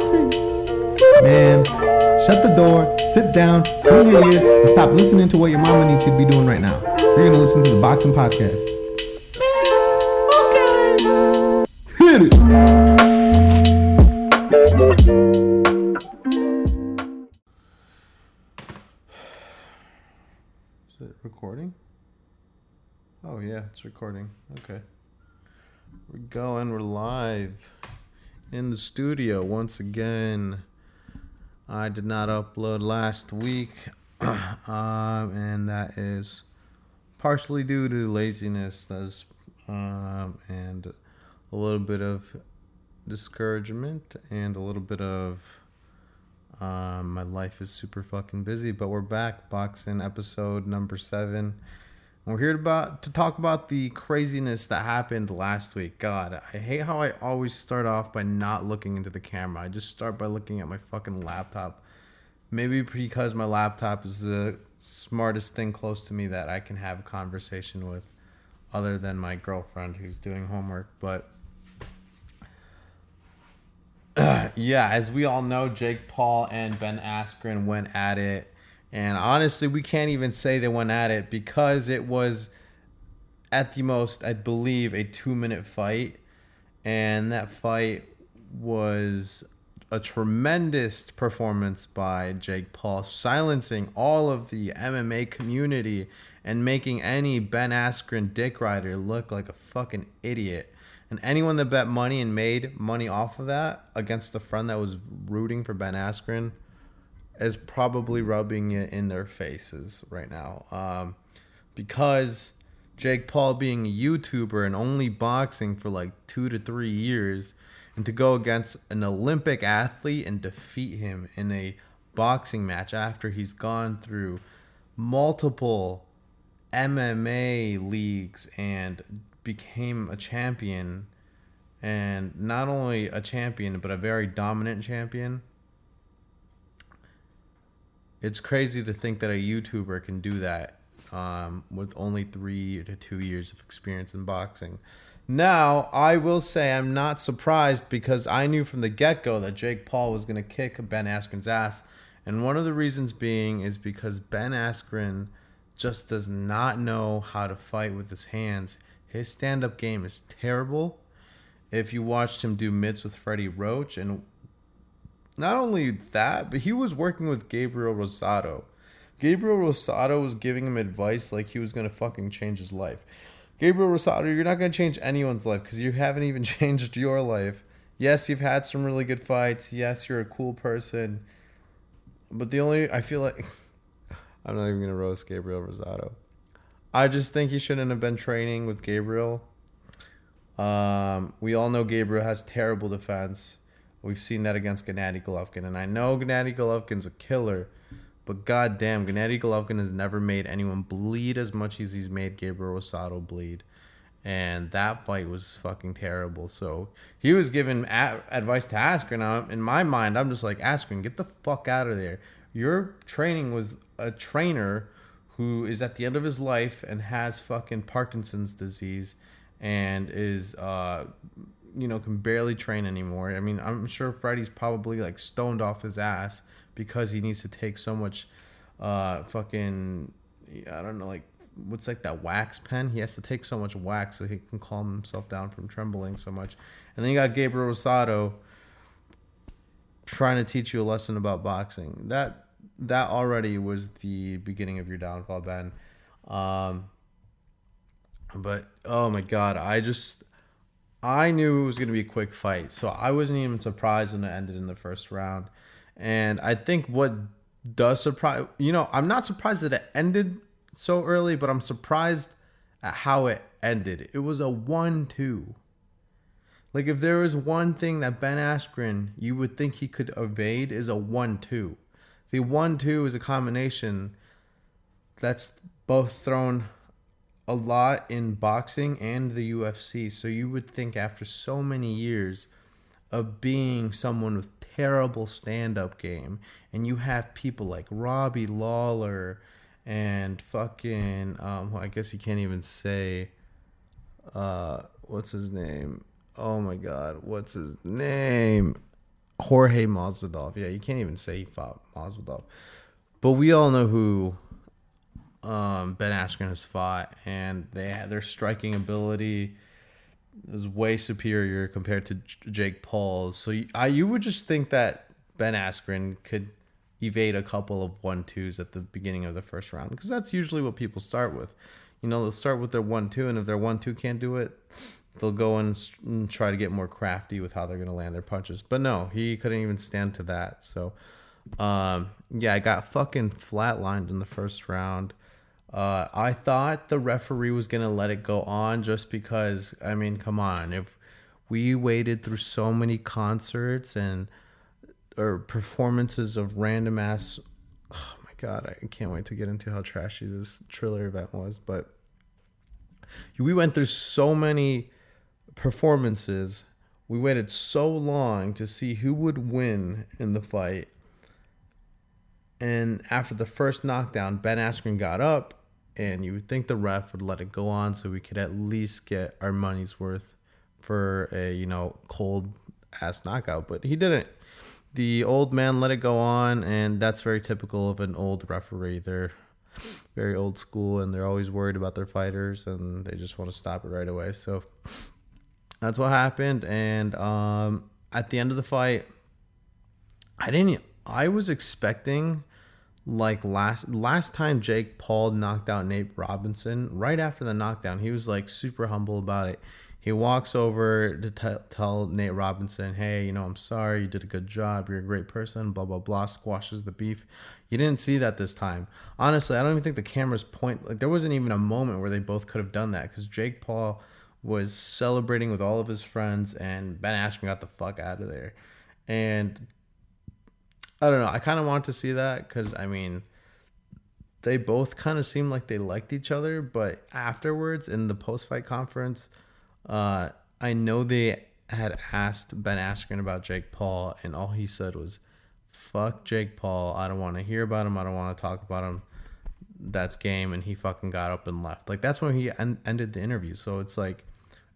boxing. Man, shut the door, sit down, clean your ears, and stop listening to what your mama needs you to be doing right now. You're gonna listen to the Boxn podcast. Man, okay. Hit it. Is it recording? Oh yeah, it's recording. Okay. We're going. We're live in the studio once again. I did not upload last week, and that is partially due to laziness, and a little bit of discouragement, and a little bit of my life is super fucking busy. But we're back, Boxn episode number 7. We're here to talk about the craziness that happened last week. God, I hate how I always start off by not looking into the camera. I just start by looking at my fucking laptop. Maybe because my laptop is the smartest thing close to me that I can have a conversation with, other than my girlfriend who's doing homework. But yeah, as we all know, Jake Paul and Ben Askren went at it. And honestly, we can't even say they went at it because it was, at the most, I believe, a 2-minute fight. And that fight was a tremendous performance by Jake Paul, silencing all of the MMA community and making any Ben Askren dick rider look like a fucking idiot. And anyone that bet money and made money off of that against a friend that was rooting for Ben Askren is probably rubbing it in their faces right now. Because Jake Paul being a YouTuber and only boxing for like 2 to 3 years, and to go against an Olympic athlete and defeat him in a boxing match after he's gone through multiple MMA leagues and became a champion, and not only a champion but a very dominant champion. It's crazy to think that a YouTuber can do that with only 3 to 2 years of experience in boxing. Now, I will say I'm not surprised because I knew from the get-go that Jake Paul was going to kick Ben Askren's ass. And one of the reasons being is because Ben Askren just does not know how to fight with his hands. His stand-up game is terrible. If you watched him do mitts with Freddie Roach, and not only that, but he was working with Gabriel Rosado. Gabriel Rosado was giving him advice like he was going to fucking change his life. Gabriel Rosado, you're not going to change anyone's life because you haven't even changed your life. Yes, you've had some really good fights. Yes, you're a cool person. But I feel like, I'm not even going to roast Gabriel Rosado. I just think he shouldn't have been training with Gabriel. We all know Gabriel has terrible defense. We've seen that against Gennady Golovkin. And I know Gennady Golovkin's a killer, but goddamn, Gennady Golovkin has never made anyone bleed as much as he's made Gabriel Rosado bleed. And that fight was fucking terrible. So he was giving advice to Askren. Now, in my mind, I'm just like, Askren, get the fuck out of there. Your training was a trainer who is at the end of his life and has fucking Parkinson's disease and is can barely train anymore. I mean, I'm sure Freddie's probably like stoned off his ass because he needs to take so much fucking, I don't know, like what's like that wax pen? He has to take so much wax so he can calm himself down from trembling so much. And then you got Gabriel Rosado trying to teach you a lesson about boxing. That already was the beginning of your downfall, Ben. But oh my God, I knew it was going to be a quick fight, so I wasn't even surprised when it ended in the first round. And I think what does surprise, I'm not surprised that it ended so early, but I'm surprised at how it ended. It was a 1-2. Like, if there was one thing that Ben Askren you would think he could evade, is a 1-2. The 1-2 is a combination that's both thrown a lot in boxing and the UFC. So you would think after so many years of being someone with terrible stand-up game, and you have people like Robbie Lawler and fucking I guess you can't even say what's his name? Oh my God, what's his name? Jorge Masvidal. Yeah, you can't even say he fought Masvidal. But we all know who Ben Askren has fought, and their striking ability is way superior compared to Jake Paul's. So you would just think that Ben Askren could evade a couple of 1-2s at the beginning of the first round, because that's usually what people start with. They'll start with their 1-2, and if their 1-2 can't do it, they'll go and try to get more crafty with how they're going to land their punches. But no, he couldn't even stand to that. So, I got fucking flatlined in the first round. I thought the referee was going to let it go on just because, I mean, come on. If we waited through so many concerts or performances of random ass, oh my God, I can't wait to get into how trashy this Triller event was. But we went through so many performances. We waited so long to see who would win in the fight. And after the first knockdown, Ben Askren got up, and you would think the ref would let it go on so we could at least get our money's worth for a, cold ass knockout. But he didn't. The old man let it go on, and that's very typical of an old referee. They're very old school, and they're always worried about their fighters, and they just want to stop it right away. So that's what happened. And at the end of the fight, I was expecting, like last time Jake Paul knocked out Nate Robinson, right after the knockdown, he was like super humble about it. He walks over to tell Nate Robinson, hey, I'm sorry, you did a good job, you're a great person, blah, blah, blah, squashes the beef. You didn't see that this time. Honestly, I don't even think the cameras there wasn't even a moment where they both could have done that, because Jake Paul was celebrating with all of his friends, and Ben Askren got the fuck out of there. And I don't know, I kind of wanted to see that, because, I mean, they both kind of seemed like they liked each other, but afterwards in the post-fight conference, I know they had asked Ben Askren about Jake Paul, and all he said was, fuck Jake Paul, I don't want to hear about him, I don't want to talk about him, that's game. And he fucking got up and left. Like, that's when he ended the interview. So it's like,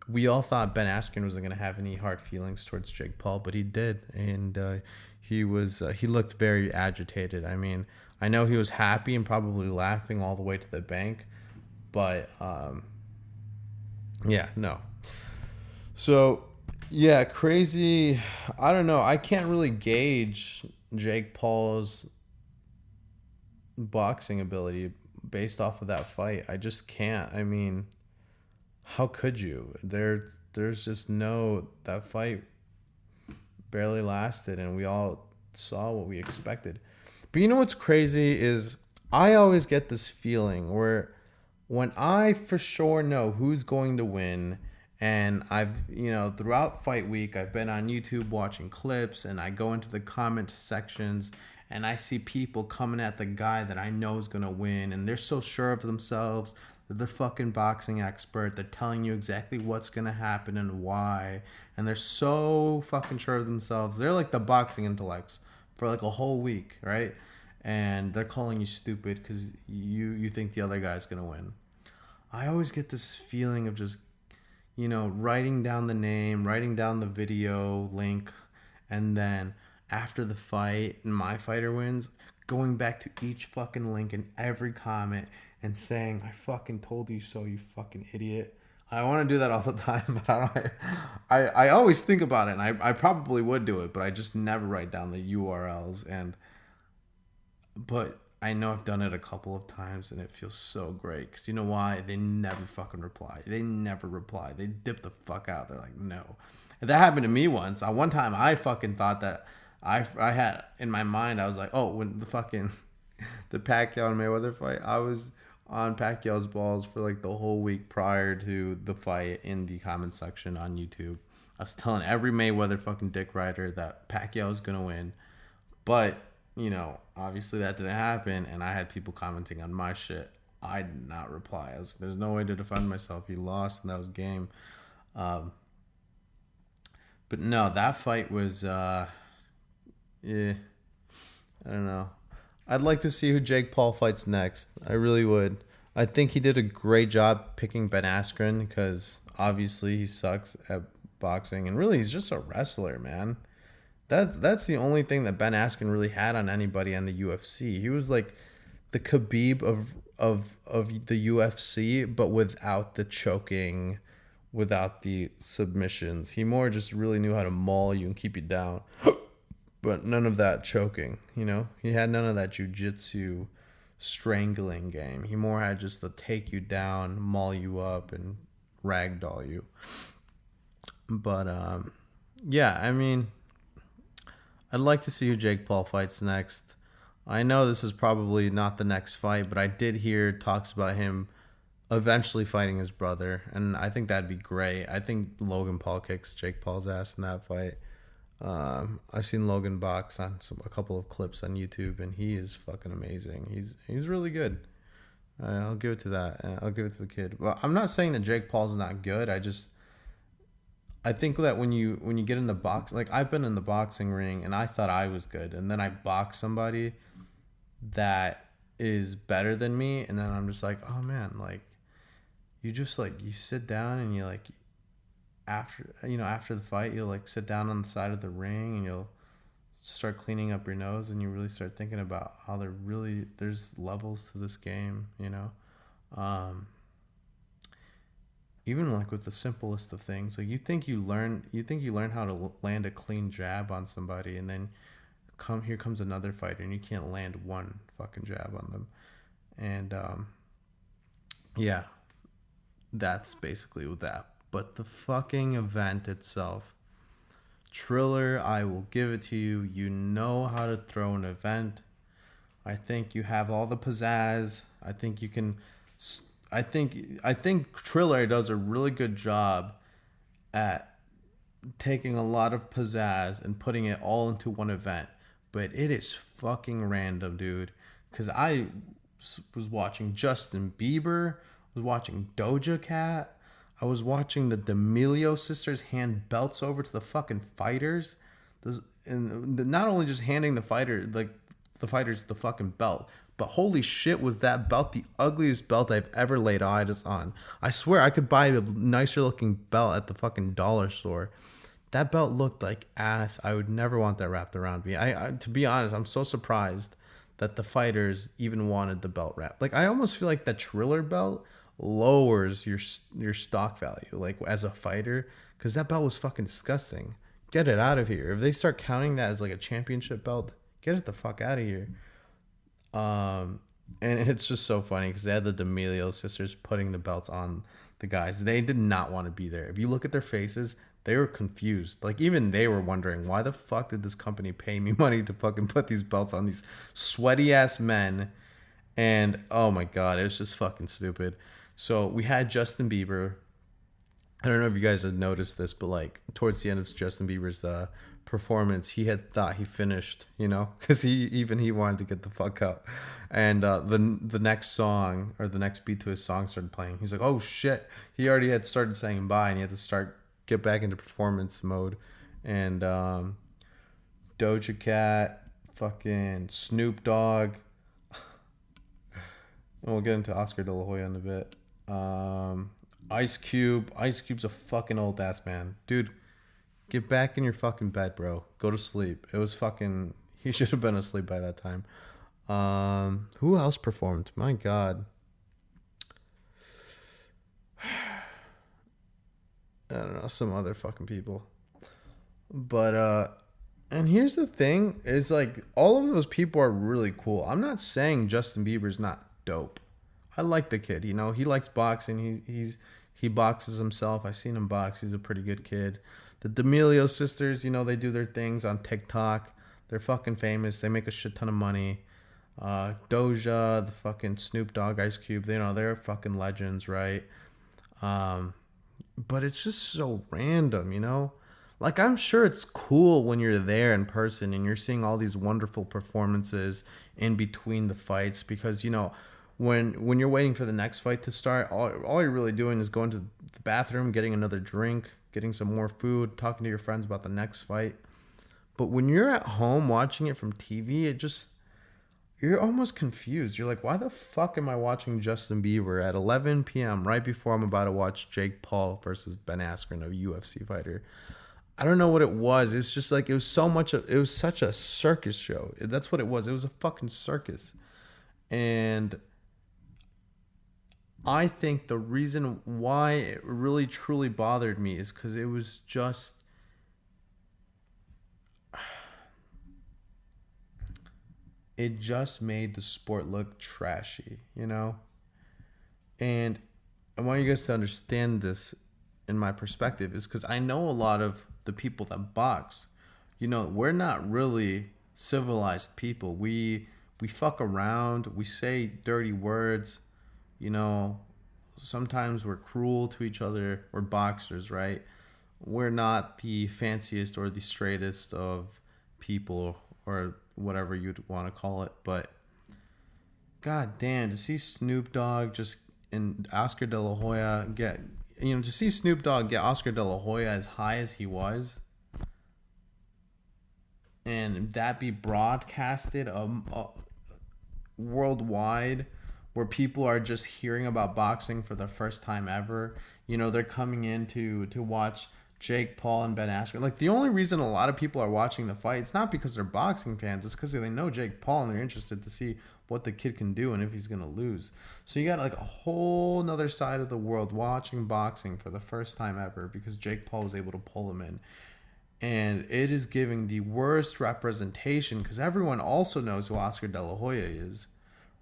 we all thought Ben Askren wasn't going to have any hard feelings towards Jake Paul, but he did. And he looked very agitated. I mean, I know he was happy and probably laughing all the way to the bank, but no. So, yeah, crazy. I don't know. I can't really gauge Jake Paul's boxing ability based off of that fight. I just can't. I mean, how could you? There's just that fight barely lasted, and we all saw what we expected. But you know what's crazy is I always get this feeling where when I for sure know who's going to win, and I've, throughout fight week, I've been on YouTube watching clips, and I go into the comment sections, and I see people coming at the guy that I know is going to win, and they're so sure of themselves. They're the fucking boxing expert. They're telling you exactly what's going to happen and why, and they're so fucking sure of themselves. They're like the boxing intellects for like a whole week, right? And they're calling you stupid because you think the other guy's going to win. I always get this feeling of just, writing down the name, writing down the video link, and then after the fight and my fighter wins, going back to each fucking link in every comment and saying, I fucking told you so, you fucking idiot. I want to do that all the time, but I always think about it, and I probably would do it, but I just never write down the URLs. But I know I've done it a couple of times, and it feels so great. Because you know why? They never fucking reply. They never reply. They dip the fuck out. They're like, no. And that happened to me once. One time, I fucking thought that I had, in my mind, I was like, oh, when the Pacquiao and Mayweather fight, I was on Pacquiao's balls for like the whole week prior to the fight in the comment section on YouTube. I was telling every Mayweather fucking dick rider that Pacquiao was going to win. But, obviously that didn't happen, and I had people commenting on my shit. I did not reply. I was like, there's no way to defend myself. He lost, and that was game. But no, that fight was, I don't know. I'd like to see who Jake Paul fights next. I really would. I think he did a great job picking Ben Askren because obviously he sucks at boxing, and really he's just a wrestler, man. That's the only thing that Ben Askren really had on anybody in the UFC. He was like the Khabib of the UFC, but without the choking, without the submissions. He more just really knew how to maul you and keep you down, but none of that choking. You know, he had none of that jujitsu strangling game. He more had just the take you down, maul you up, and ragdoll you. But yeah, I mean, I'd like to see who Jake Paul fights next. I know this is probably not the next fight, but I did hear talks about him eventually fighting his brother, and I think that'd be great. I think Logan Paul kicks Jake Paul's ass in that fight. I've seen Logan box on a couple of clips on YouTube, and he is fucking amazing. He's really good. I'll give it to that. I'll give it to the kid. Well, I'm not saying that Jake Paul's not good. I think that when you get in the box, like I've been in the boxing ring and I thought I was good, and then I box somebody that is better than me, and then I'm just like, oh man, like you just like you sit down and you like after the fight you'll like sit down on the side of the ring and you'll start cleaning up your nose and you really start thinking about how there's levels to this game, you know. Even like with the simplest of things, like you think you learn how to land a clean jab on somebody, and then here comes another fighter and you can't land one fucking jab on them. And yeah, that's basically with that. But the fucking event itself, Triller, I will give it to you. You know how to throw an event. I think you have all the pizzazz. I think you can. I think Triller does a really good job at taking a lot of pizzazz and putting it all into one event. But it is fucking random, dude. Because I was watching Justin Bieber, was watching Doja Cat, I was watching the D'Amelio sisters hand belts over to the fucking fighters. And not only just handing the fighters the fucking belt, but holy shit, was that belt the ugliest belt I've ever laid eyes on. I swear I could buy a nicer looking belt at the fucking dollar store. That belt looked like ass. I would never want that wrapped around me. I to be honest, I'm so surprised that the fighters even wanted the belt wrapped. Like I almost feel like that Triller belt lowers your stock value, like as a fighter, because that belt was fucking disgusting. Get it out of here. If they start counting that as like a championship belt, get it the fuck out of here. And it's just so funny because they had the D'Amelio sisters putting the belts on the guys. They did not want to be there. If you look at their faces, they were confused. Like even they were wondering, why the fuck did this company pay me money to fucking put these belts on these sweaty ass men? And oh my god, it was just fucking stupid. So we had Justin Bieber. I don't know if you guys have noticed this, but like towards the end of Justin Bieber's performance, he had thought he finished, you know, because he wanted to get the fuck out. And the next song or the next beat to his song started playing. He's like, oh shit, he already had started saying bye, and he had to get back into performance mode. And Doja Cat, fucking Snoop Dogg. And we'll get into Oscar De La Hoya in a bit. Ice Cube's a fucking old ass man, dude. Get back in your fucking bed, bro. Go to sleep. It was fucking. He should have been asleep by that time. Who else performed? My god. I don't know, some other fucking people. But and here's the thing: is like all of those people are really cool. I'm not saying Justin Bieber's not dope. I like the kid. You know, he likes boxing. He boxes himself. I've seen him box. He's a pretty good kid. The D'Amelio sisters, you know, they do their things on TikTok. They're fucking famous. They make a shit ton of money. Doja, the fucking Snoop Dogg, Ice Cube, you know, they're fucking legends, right? But it's just so random, you know? Like, I'm sure it's cool when you're there in person and you're seeing all these wonderful performances in between the fights because, you know, when you're waiting for the next fight to start, all you're really doing is going to the bathroom, getting another drink, getting some more food, talking to your friends about the next fight. But when you're at home watching it from TV, you're almost confused. You're like, why the fuck am I watching Justin Bieber at 11 p.m. right before I'm about to watch Jake Paul versus Ben Askren, a UFC fighter? I don't know what it was. It was just like it was so much. It was such a circus show. That's what it was. It was a fucking circus, and I think the reason why it really truly bothered me is because it was just. It just made the sport look trashy, you know? And I want you guys to understand this in my perspective is because I know a lot of the people that box, you know, we're not really civilized people. We fuck around, we say dirty words, you know, sometimes we're cruel to each other. We're boxers, right? We're not the fanciest or the straightest of people or whatever you'd want to call it, but god damn, to see Snoop Dogg just and Oscar De La Hoya get, you know, to see Snoop Dogg get Oscar De La Hoya as high as he was, and that be broadcasted worldwide, where people are just hearing about boxing for the first time ever. You know, they're coming in to watch Jake Paul and Ben Askren. Like, the only reason a lot of people are watching the fight, it's not because they're boxing fans. It's because they know Jake Paul and they're interested to see what the kid can do and if he's going to lose. So you got like a whole nother side of the world watching boxing for the first time ever because Jake Paul was able to pull him in. And it is giving the worst representation because everyone also knows who Oscar De La Hoya is,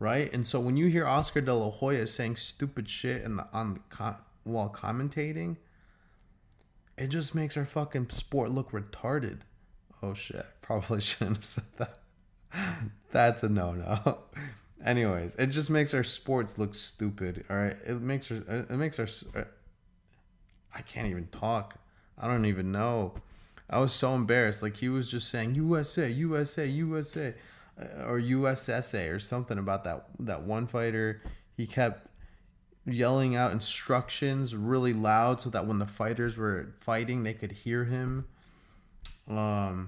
right? And so when you hear Oscar De La Hoya saying stupid shit while commentating, it just makes our fucking sport look retarded. Oh shit, probably shouldn't have said that. That's a no-no. Anyways, it just makes our sports look stupid. All right, it makes our. I can't even talk. I don't even know. I was so embarrassed. Like, he was just saying USA, USA, USA, or USSA or something about that one fighter. He kept yelling out instructions really loud so that when the fighters were fighting, they could hear him. I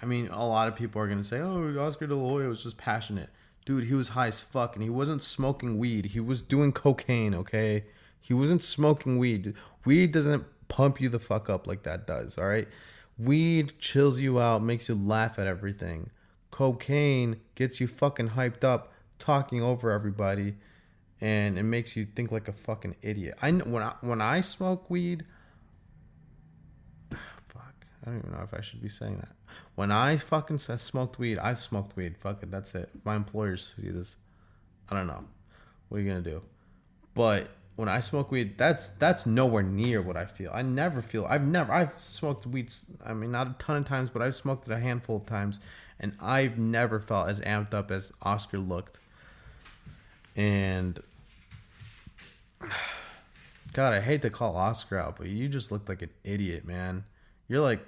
mean, a lot of people are going to say, oh, Oscar De La Hoya was just passionate. Dude, he was high as fuck, and he wasn't smoking weed. He was doing cocaine, okay? He wasn't smoking weed. Weed doesn't pump you the fuck up like that does, all right? Weed chills you out, makes you laugh at everything. Cocaine gets you fucking hyped up, talking over everybody, and it makes you think like a fucking idiot. When I smoke weed, fuck, I don't even know if I should be saying that. When I fucking smoked weed, I smoked weed. Fuck it, that's it. My employers see this. I don't know. What are you gonna do? But when I smoke weed, that's nowhere near what I feel. I've smoked weed. I mean, not a ton of times, but I've smoked it a handful of times, and I've never felt as amped up as Oscar looked. And God, I hate to call Oscar out, but you just looked like an idiot, man. You're like,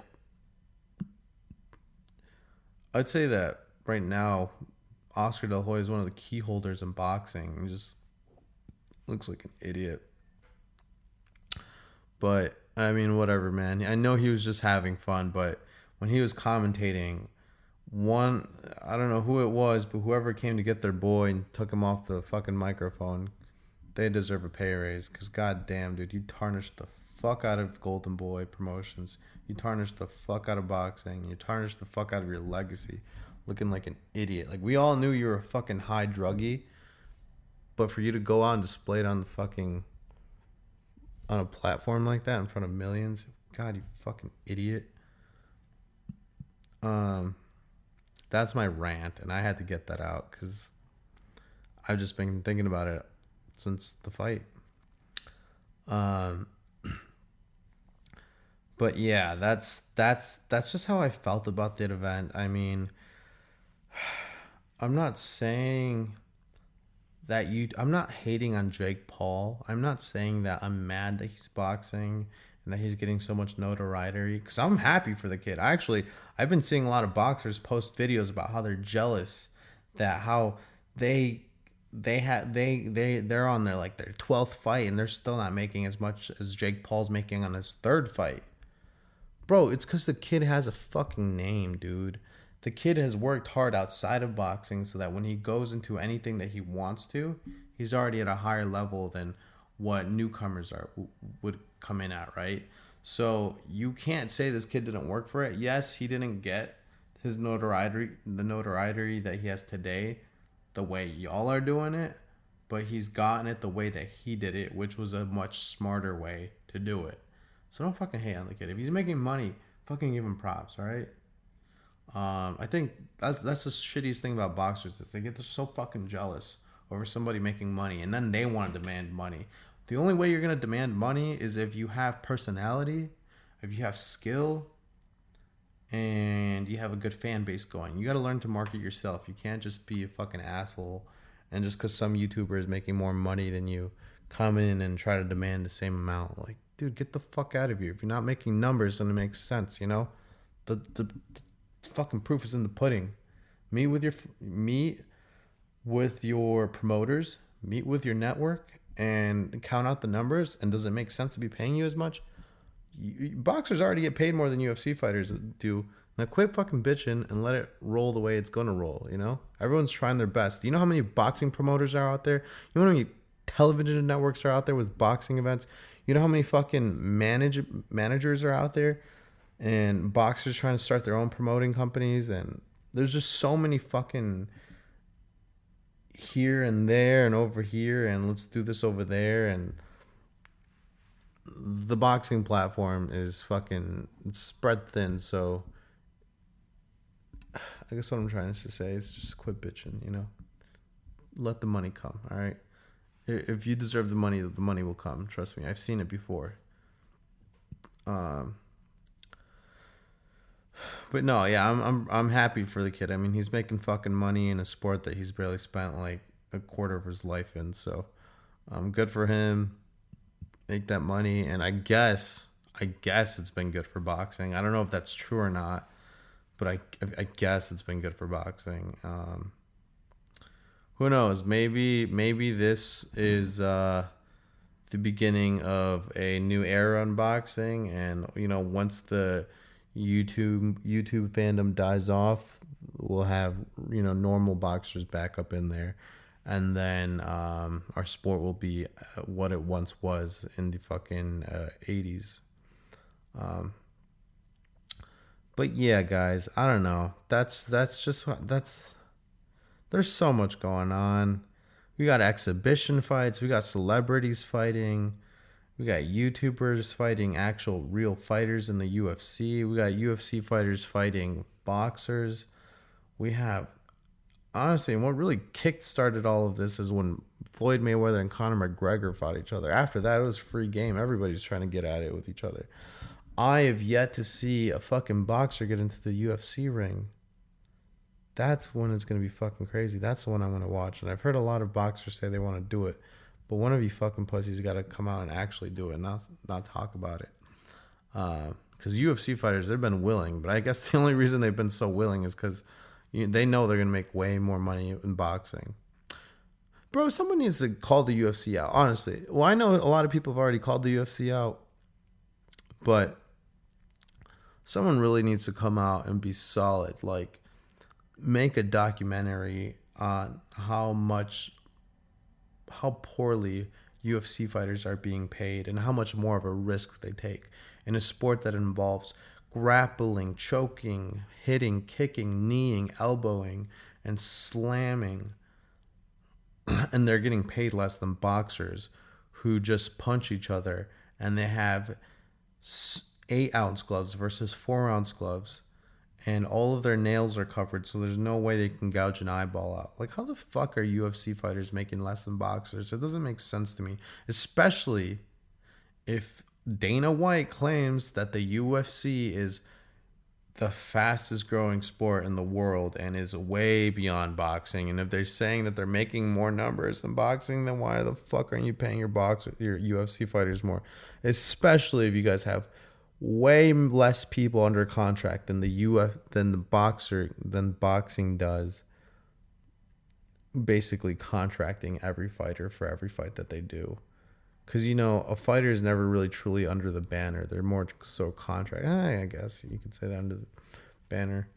I'd say that right now, Oscar De La Hoya is one of the key holders in boxing. He just looks like an idiot. But, I mean, whatever, man. I know he was just having fun, but when he was commentating, I don't know who it was, but whoever came to get their boy and took him off the fucking microphone, they deserve a pay raise. Because, goddamn, dude, you tarnished the fuck out of Golden Boy Promotions. You tarnished the fuck out of boxing. You tarnished the fuck out of your legacy. Looking like an idiot. Like, we all knew you were a fucking high druggie. But for you to go out and display it on the fucking, on a platform like that in front of millions, God, you fucking idiot. That's my rant, and I had to get that out because I've just been thinking about it since the fight. But yeah, that's just how I felt about that event. I mean, I'm not saying that I'm not hating on Jake Paul. I'm not saying that I'm mad that he's boxing and that he's getting so much notoriety, because I'm happy for the kid. I've been seeing a lot of boxers post videos about how they're jealous that how they're on their 12th fight and they're still not making as much as Jake Paul's making on his 3rd fight. Bro, it's because the kid has a fucking name, dude. The kid has worked hard outside of boxing so that when he goes into anything that he wants to, he's already at a higher level than what newcomers would come in at, right? So you can't say this kid didn't work for it. Yes, he didn't get his notoriety that he has today, the way y'all are doing it, but he's gotten it the way that he did it, which was a much smarter way to do it. So don't fucking hate on the kid. If he's making money, fucking give him props, all right? I think that's the shittiest thing about boxers is they get so fucking jealous over somebody making money, and then they want to demand money. The only way you're gonna demand money is if you have personality, if you have skill, and you have a good fan base going. You got to learn to market yourself. You can't just be a fucking asshole, and just because some YouTuber is making more money than you, come in and try to demand the same amount. Like, dude, get the fuck out of here. If you're not making numbers, then it makes sense, you know? The fucking proof is in the pudding. Meet with your promoters, meet with your network, and count out the numbers. And does it make sense to be paying you as much? Boxers already get paid more than UFC fighters do. Now quit fucking bitching and let it roll the way it's gonna roll, you know? Everyone's trying their best. Do you know how many boxing promoters are out there? You know how many television networks are out there with boxing events? You know how many fucking managers are out there? And boxers trying to start their own promoting companies, and there's just so many fucking here and there and over here, and let's do this over there, and the boxing platform is fucking, it's spread thin. So I guess what I'm trying to say is just quit bitching, you know? Let the money come, all right? If you deserve the money will come. Trust me, I've seen it before. But no, yeah, I'm happy for the kid. I mean, he's making fucking money in a sport that he's barely spent like a quarter of his life in. So, good for him. Make that money, and I guess it's been good for boxing. I don't know if that's true or not, but I guess it's been good for boxing. Who knows? Maybe this is the beginning of a new era in boxing, and you know, once the YouTube fandom dies off, we'll have, you know, normal boxers back up in there, and then our sport will be what it once was in the fucking 80s. But yeah, guys, I don't know. That's there's so much going on. We got exhibition fights. We got celebrities fighting. We got YouTubers fighting actual real fighters in the UFC. We got UFC fighters fighting boxers. We have, honestly, and what really kick-started all of this is when Floyd Mayweather and Conor McGregor fought each other. After that, it was free game. Everybody's trying to get at it with each other. I have yet to see a fucking boxer get into the UFC ring. That's when it's going to be fucking crazy. That's the one I want to watch. And I've heard a lot of boxers say they want to do it. But one of you fucking pussies got to come out and actually do it, not talk about it. Because UFC fighters, they've been willing. But I guess the only reason they've been so willing is because they know they're going to make way more money in boxing. Bro, someone needs to call the UFC out, honestly. Well, I know a lot of people have already called the UFC out. But someone really needs to come out and be solid. Like, make a documentary on how poorly UFC fighters are being paid and how much more of a risk they take in a sport that involves grappling, choking, hitting, kicking, kneeing, elbowing, and slamming. And they're getting paid less than boxers who just punch each other, and they have 8-ounce gloves versus 4-ounce gloves, and all of their nails are covered, so there's no way they can gouge an eyeball out. Like, how the fuck are UFC fighters making less than boxers? It doesn't make sense to me, especially if Dana White claims that the UFC is the fastest growing sport in the world and is way beyond boxing. And if they're saying that they're making more numbers than boxing, then why the fuck aren't you paying your UFC fighters more? Especially if you guys have way less people under contract than than boxing does, basically contracting every fighter for every fight that they do. Because, you know, a fighter is never really truly under the banner. They're more so contract. I guess you could say that, under the banner.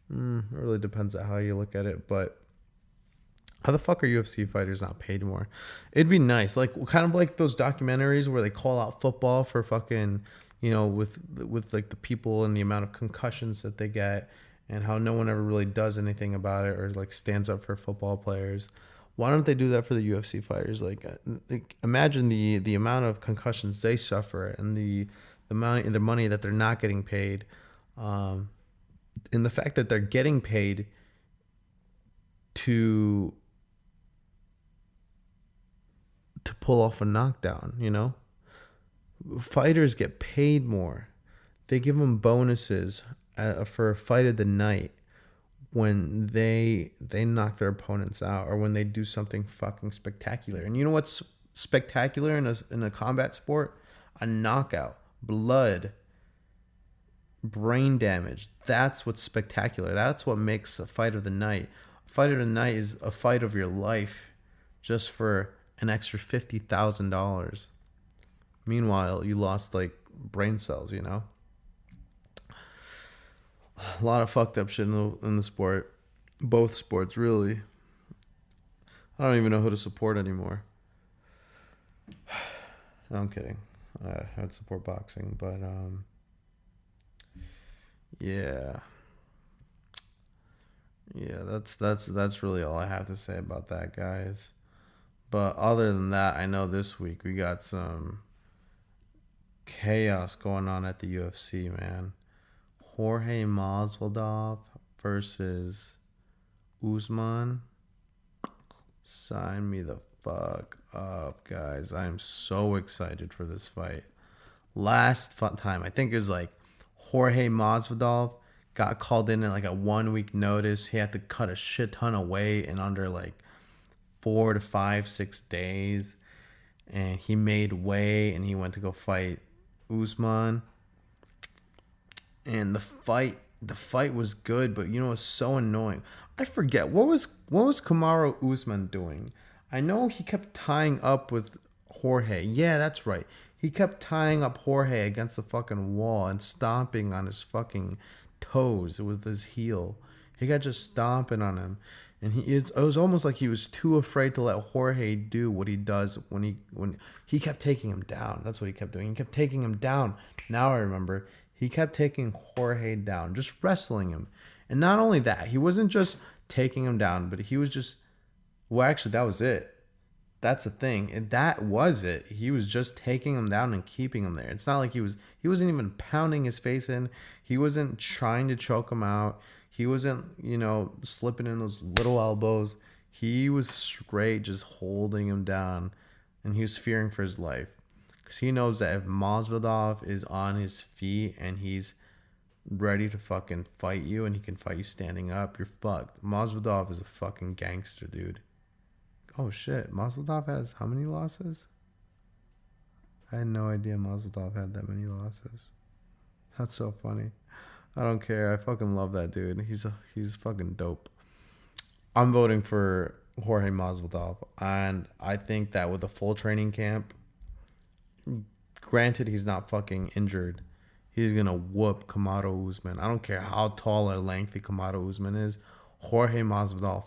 It really depends on how you look at it. But how the fuck are UFC fighters not paid more? It'd be nice. Like, kind of like those documentaries where they call out football for fucking with like the people and the amount of concussions that they get, and how no one ever really does anything about it or like stands up for football players. Why don't they do that for the UFC fighters? Like imagine the amount of concussions they suffer and the money that they're not getting paid, and the fact that they're getting paid to pull off a knockdown. Fighters get paid more. They give them bonuses for a fight of the night when they knock their opponents out or when they do something fucking spectacular. And you know what's spectacular in a combat sport? A knockout, blood, brain damage. That's what's spectacular. That's what makes a fight of the night. A fight of the night is a fight of your life just for an extra $50,000. Meanwhile, you lost like brain cells, A lot of fucked up shit in the sport. Both sports, really. I don't even know who to support anymore. No, I'm kidding. I'd support boxing, but yeah. That's really all I have to say about that, guys. But other than that, I know this week we got some chaos going on at the UFC, man. Jorge Masvidal versus Usman. Sign me the fuck up, guys. I am so excited for this fight. Last time, I think it was like Jorge Masvidal got called in at like a 1 week notice. He had to cut a shit ton of weight in under like 4 to 5, 6 days. And he made weight and he went to go fight Usman. And the fight was good, but it's so annoying. I forget what was Kamaru Usman doing. I know he kept tying up with Jorge. Yeah, that's right. He kept tying up Jorge against the fucking wall and stomping on his fucking toes with his heel. He got just stomping on him, and it was almost like he was too afraid to let Jorge do what he does when he kept taking him down. That's what he kept doing. He kept taking him down. Now I remember. He kept taking Jorge down, just wrestling him. And not only that, he wasn't just taking him down, but he was just... Well, actually, that was it. That's the thing. And that was it. He was just taking him down and keeping him there. It's not like he wasn't even pounding his face in. He wasn't trying to choke him out. He wasn't, slipping in those little elbows. He was straight just holding him down. And he was fearing for his life. Because he knows that if Masvidal is on his feet and he's ready to fucking fight you and he can fight you standing up, you're fucked. Masvidal is a fucking gangster, dude. Oh shit, Masvidal has how many losses? I had no idea Masvidal had that many losses. That's so funny. I don't care. I fucking love that dude. He's fucking dope. I'm voting for Jorge Masvidal, and I think that with a full training camp, granted he's not fucking injured, he's gonna whoop Kamaru Usman. I don't care how tall or lengthy Kamaru Usman is. Jorge Masvidal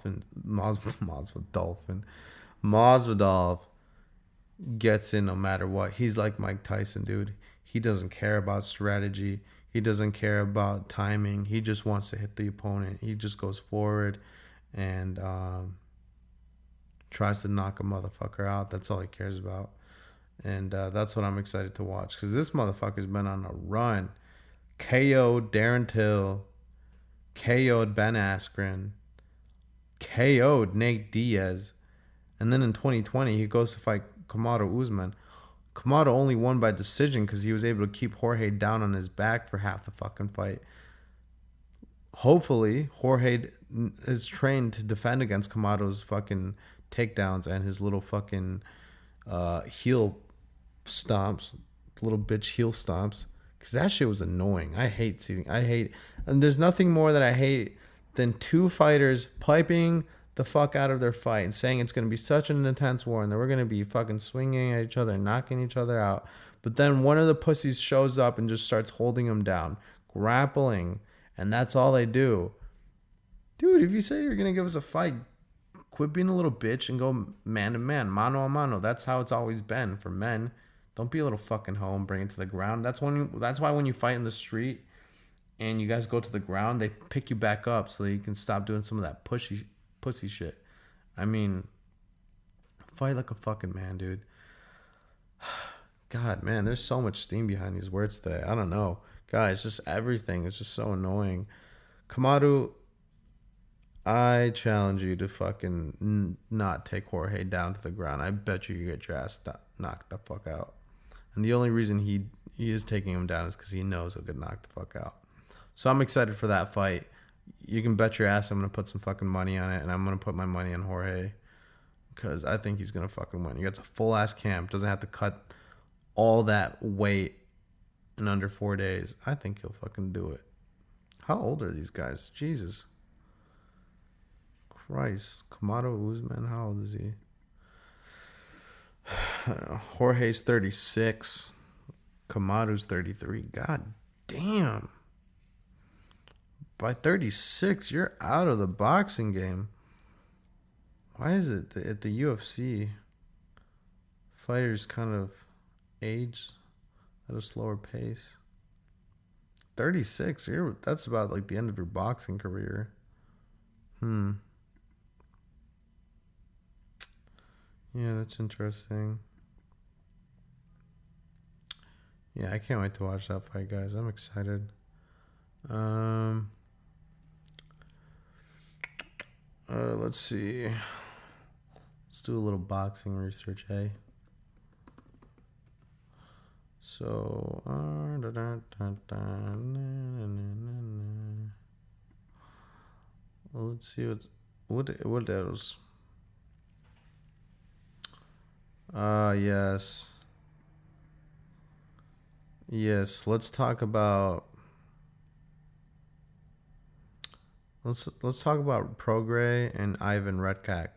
gets in no matter what. He's like Mike Tyson, dude. He doesn't care about strategy. He doesn't care about timing. He just wants to hit the opponent. He just goes forward and tries to knock a motherfucker out. That's all he cares about. And that's what I'm excited to watch. Because this motherfucker's been on a run. KO'd Darren Till. KO'd Ben Askren. KO'd Nate Diaz. And then in 2020, he goes to fight Kamaru Usman. Kamaru only won by decision because he was able to keep Jorge down on his back for half the fucking fight. Hopefully, Jorge is trained to defend against Kamaru's fucking takedowns and his little fucking heel stomps, little bitch heel stomps. Because that shit was annoying. And there's nothing more that I hate than two fighters piping the fuck out of their fight and saying it's going to be such an intense war and that we're going to be fucking swinging at each other and knocking each other out. But then one of the pussies shows up and just starts holding them down, grappling, and that's all they do. Dude, if you say you're going to give us a fight, quit being a little bitch and go man to man, mano a mano. That's how it's always been for men. Don't be a little fucking hoe and bring it to the ground. That's why when you fight in the street and you guys go to the ground, they pick you back up so that you can stop doing some of that pussy shit. I mean, fight like a fucking man, dude. God, man, there's so much steam behind these words today. I don't know. Guys, just everything is just so annoying. Kamaru, I challenge you to fucking not take Jorge down to the ground. I bet you get your ass knocked the fuck out. And the only reason he is taking him down is because he knows he'll get knocked the fuck out. So I'm excited for that fight. You can bet your ass I'm going to put some fucking money on it, and I'm going to put my money on Jorge because I think he's going to fucking win. He gets a full-ass camp, doesn't have to cut all that weight in under 4 days. I think he'll fucking do it. How old are these guys? Jesus Christ. Kamaru Usman, how old is he? Jorge's 36. Kamaru's 33. God damn. By 36, you're out of the boxing game. Why is it that at the UFC, fighters kind of age at a slower pace? 36, that's about like the end of your boxing career. Yeah, that's interesting. Yeah, I can't wait to watch that fight, guys. I'm excited. Let's see. Let's do a little boxing research, hey? So, let's see what else. Yes. Let's talk about. Let's talk about Prograis and Ivan Redkach.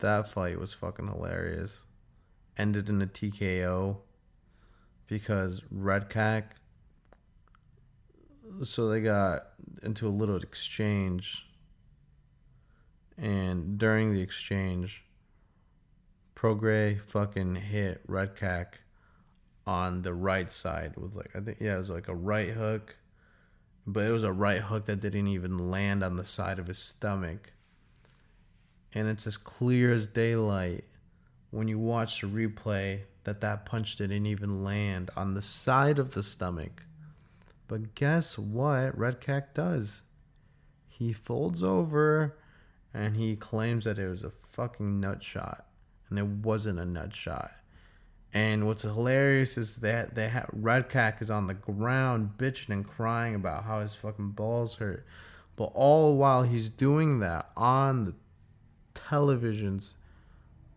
That fight was fucking hilarious. Ended in a TKO because Redkach. So they got into a little exchange, and during the exchange, Prograis fucking hit Redkach on the right side with it was like a right hook, but it was a right hook that didn't even land on the side of his stomach. And it's as clear as daylight when you watch the replay that punch didn't even land on the side of the stomach. But guess what Redkach does? He folds over and he claims that it was a fucking nut shot. And it wasn't a nut shot. And what's hilarious is that Redkach is on the ground bitching and crying about how his fucking balls hurt. But all while he's doing that on the televisions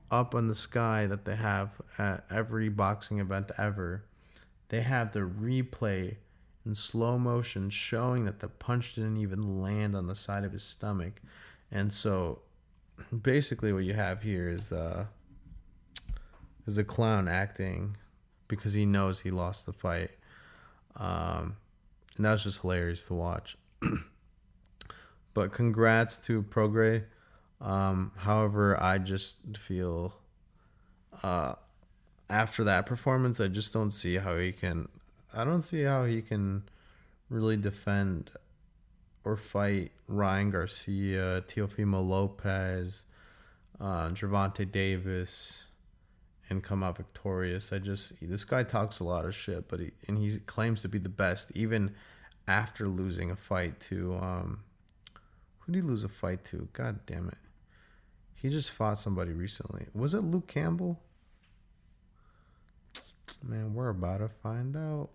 up in the sky that they have at every boxing event ever, they have the replay in slow motion showing that the punch didn't even land on the side of his stomach. And so basically what you have here is a clown acting because he knows he lost the fight. And that was just hilarious to watch. But congrats to Prograis. However, I just feel after that performance, I just don't see how he can. I don't see how he can really defend or fight Ryan Garcia, Teofimo Lopez, Gervonta Davis, and come out victorious. This guy talks a lot of shit, but he claims to be the best even after losing a fight to who did he lose a fight to? God damn it. He just fought somebody recently. Was it Luke Campbell? Man, we're about to find out.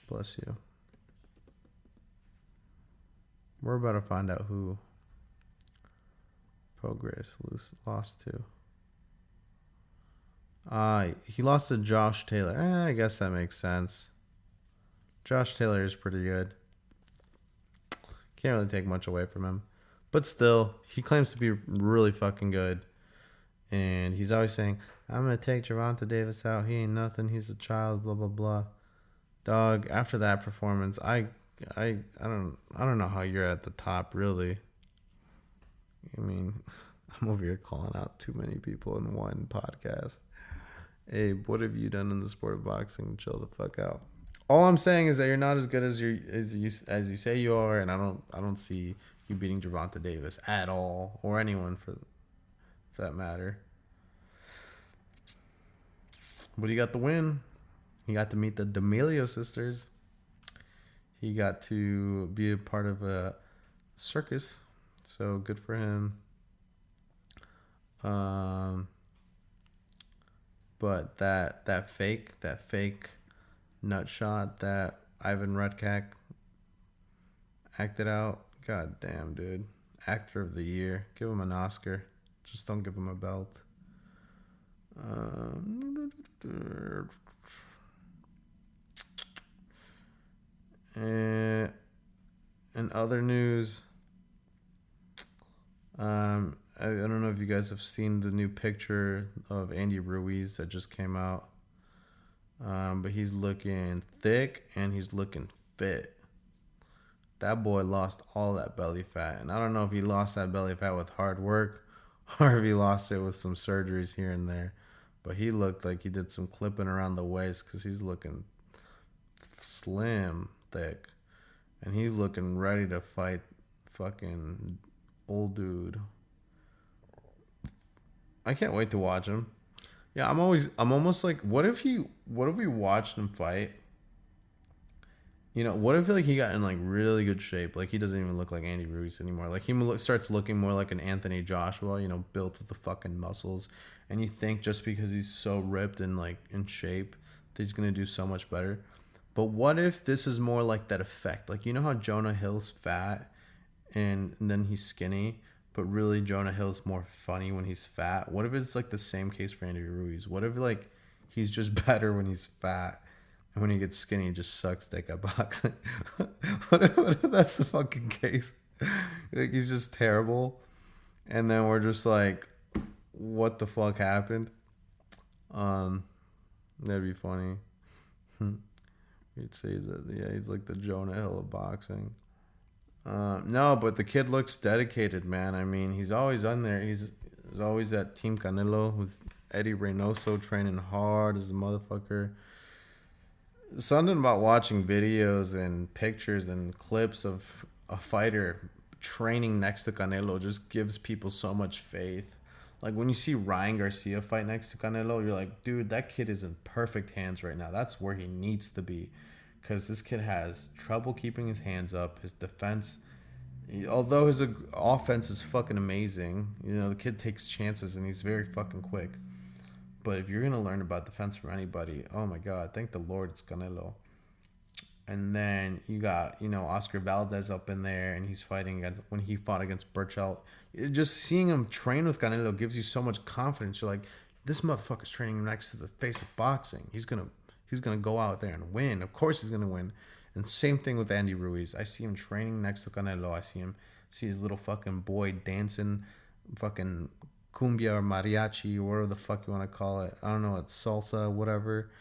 Bless you. We're about to find out who Prograis lost to. He lost to Josh Taylor. I guess that makes sense. Josh Taylor is pretty good. Can't really take much away from him. But still, he claims to be really fucking good. And he's always saying, I'm going to take Gervonta Davis out. He ain't nothing. He's a child, blah, blah, blah. Dog, after that performance, I don't know how you're at the top, really. I mean, I'm over here calling out too many people in one podcast. Hey, what have you done in the sport of boxing? Chill the fuck out. All I'm saying is that you're not as good as you say you are, and I don't see you beating Gervonta Davis at all, or anyone for that matter. But he got the win. He got to meet the D'Amelio sisters. He got to be a part of a circus, so good for him. But that fake nut shot that Ivan Redkach acted out, god damn, dude. Actor of the year. Give him an Oscar. Just don't give him a belt. And in other news, I don't know if you guys have seen the new picture of Andy Ruiz that just came out. But he's looking thick and he's looking fit. That boy lost all that belly fat. And I don't know if he lost that belly fat with hard work or if he lost it with some surgeries here and there. But he looked like he did some clipping around the waist because he's looking slim, thick. And he's looking ready to fight fucking old dude. I can't wait to watch him. Yeah, I'm almost like, what if we watched him fight? You know, what if like he got in like really good shape? Like he doesn't even look like Andy Ruiz anymore. Like he starts looking more like an Anthony Joshua, you know, built with the fucking muscles. And you think just because he's so ripped and like in shape, that he's gonna do so much better. But what if this is more like that effect? Like, you know how Jonah Hill's fat and then he's skinny? But really, Jonah Hill's more funny when he's fat. What if it's like the same case for Andy Ruiz? What if like he's just better when he's fat, and when he gets skinny, he just sucks dick at boxing? what if that's the fucking case? Like he's just terrible, and then we're just like, what the fuck happened? That'd be funny. You'd say that, yeah, he's like the Jonah Hill of boxing. No, but the kid looks dedicated, man. I mean, he's always on there. He's always at Team Canelo with Eddie Reynoso training hard as a motherfucker. Something about watching videos and pictures and clips of a fighter training next to Canelo just gives people so much faith. Like when you see Ryan Garcia fight next to Canelo, you're like, dude, that kid is in perfect hands right now. That's where he needs to be. Because this kid has trouble keeping his hands up. His defense, although his offense is fucking amazing, you know, the kid takes chances and he's very fucking quick. But if you're going to learn about defense from anybody, oh my God, thank the Lord it's Canelo. And then you got, you know, Oscar Valdez up in there, and he's fighting against, when he fought against Burchell. Just seeing him train with Canelo gives you so much confidence. You're like, this motherfucker's training next to the face of boxing. He's gonna go out there and win. Of course he's gonna win. And same thing with Andy Ruiz. I see him training next to Canelo. I see his little fucking boy dancing fucking cumbia or mariachi or whatever the fuck you want to call it. I don't know, it's salsa, whatever.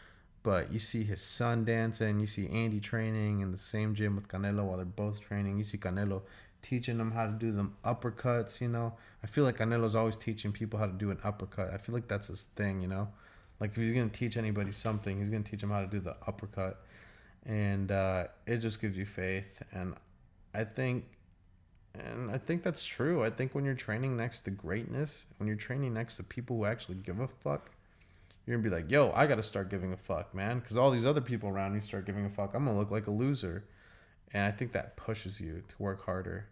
But you see his son dancing. You see Andy training in the same gym with Canelo while they're both training. You see Canelo teaching them how to do them uppercuts, you know. I feel like Canelo's always teaching people how to do an uppercut. I feel like that's his thing, you know. Like if he's going to teach anybody something, he's going to teach them how to do the uppercut. And it just gives you faith. And I think that's true. I think when you're training next to greatness, when you're training next to people who actually give a fuck, you're going to be like, yo, I got to start giving a fuck, man. Because all these other people around me start giving a fuck. I'm going to look like a loser. And I think that pushes you to work harder.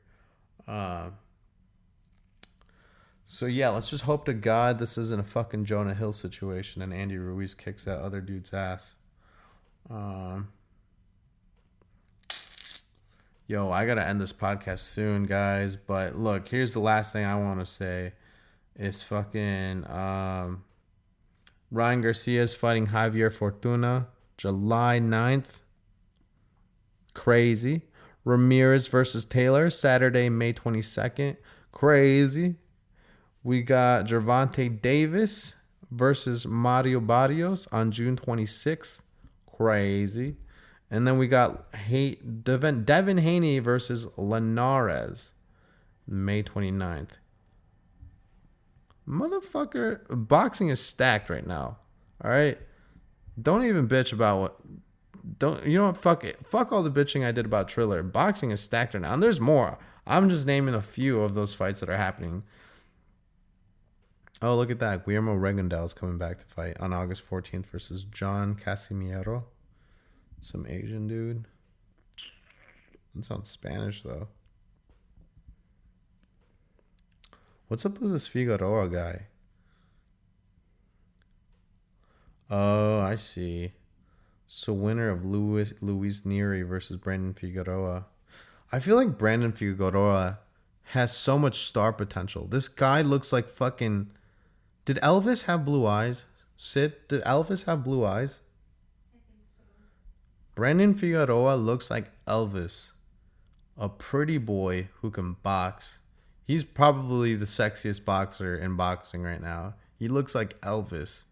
So, yeah, let's just hope to God this isn't a fucking Jonah Hill situation and Andy Ruiz kicks that other dude's ass. Yo, I got to end this podcast soon, guys. But, look, here's the last thing I want to say. Is fucking... Ryan Garcia is fighting Javier Fortuna July 9th. Crazy. Ramirez versus Taylor Saturday, May 22nd. Crazy. We got Gervonta Davis versus Mario Barrios on June 26th. Crazy. And then we got Devin Haney versus Linares May 29th. Motherfucker, boxing is stacked right now. All right? Don't even bitch about what. Don't you know what? Fuck it. Fuck all the bitching I did about Triller. Boxing is stacked right now, and there's more. I'm just naming a few of those fights that are happening. Oh, look at that. Guillermo Regandel is coming back to fight on August 14th versus John Casimiro. Some Asian dude. That sounds Spanish, though. What's up with this Figueroa guy? Oh, I see. So winner of Luis Neri versus Brandon Figueroa. I feel like Brandon Figueroa has so much star potential. This guy looks like fucking... Did Elvis have blue eyes? Sid, did Elvis have blue eyes? I think so. Brandon Figueroa looks like Elvis. A pretty boy who can box. He's probably the sexiest boxer in boxing right now. He looks like Elvis.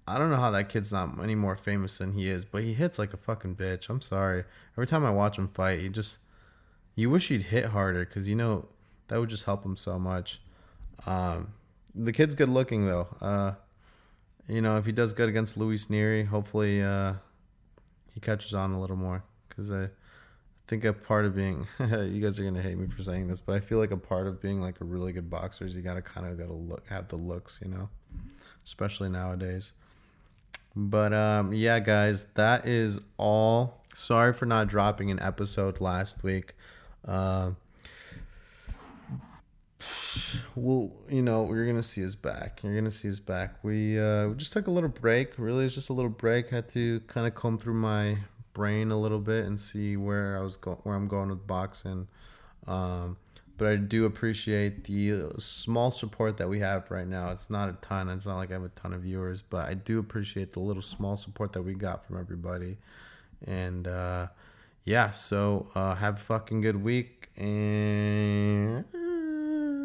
I don't know how that kid's not any more famous than he is, but he hits like a fucking bitch. I'm sorry. Every time I watch him fight, you wish he'd hit harder because, that would just him so much. The kid's good looking, though. If he does good against Luis Neri, hopefully he catches on a little more because I think a part of being you guys are gonna hate me for saying this, but I feel like a part of being like a really good boxer is you gotta have the looks, especially nowadays. But yeah, guys, that is all. Sorry for not dropping an episode last week. You're gonna see us back. We just took a little break. Really, it's just a little break. Had to kind of comb through my brain a little bit and see where I'm going with boxing. But I do appreciate the small support that we have right now. It's not a ton. It's not like I have a ton of viewers, but I do appreciate the little small support that we got from everybody. And yeah, so have a fucking good week and